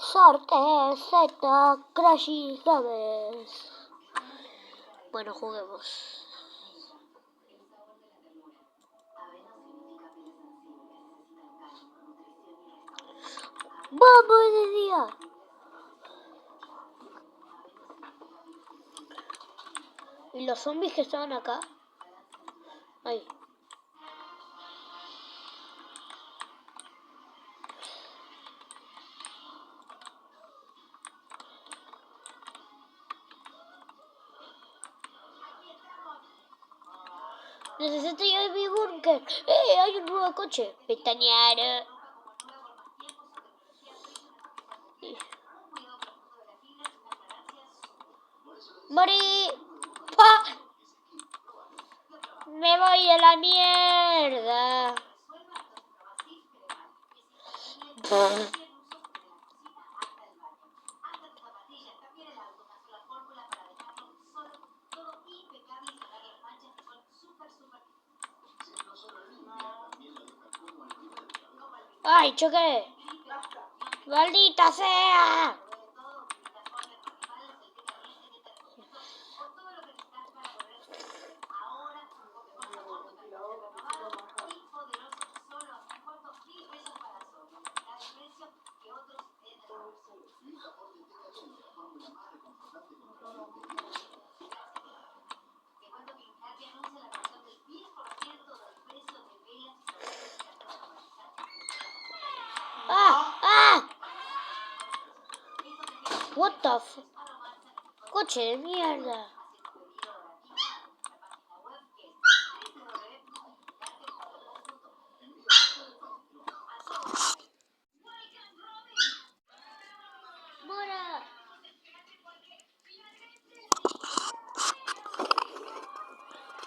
Sorte Z Crashy Games. Bueno, juguemos. ¡Vamos de día! ¿Y los zombies que estaban acá? Ahí. Necesito ir a mi búnker. Hay un nuevo coche. Pestañear. ¡Morí! ¡Pah! ¡Me voy a la mierda! ¡Ay, choqué! ¡Maldita sea! ¡Ah! What the f... Coche de mierda. Mora.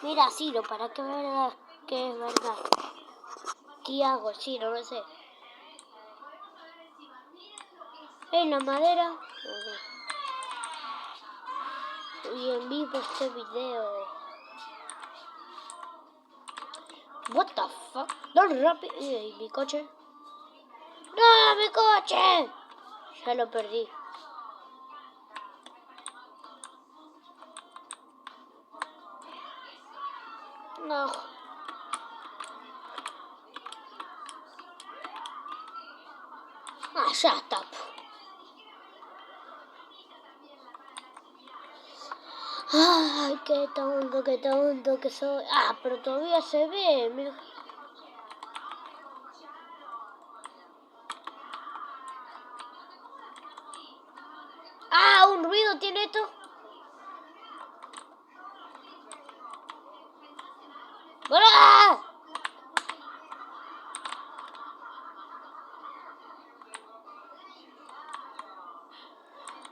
Mira, Ciro, para que verdad, que es verdad. ¿Qué hago, Ciro? No sé. En la madera. Y en vivo este video. What the fuck? No, rápido. ¿Y mi coche? ¡No, mi coche! Ya lo perdí. No. Ya está. Ay, qué tonto que soy. Pero todavía se ve. Un ruido tiene esto. ¡Hola!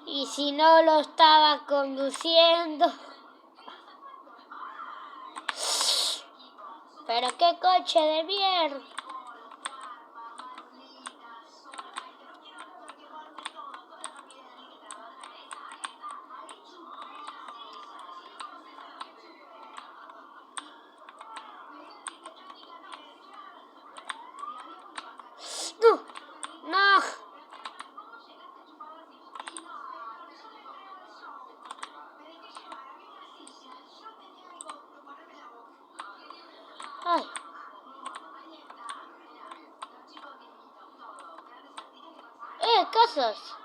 Y si no lo estaba conduciendo. Pero qué coche de mierda. No. Ay. Casas.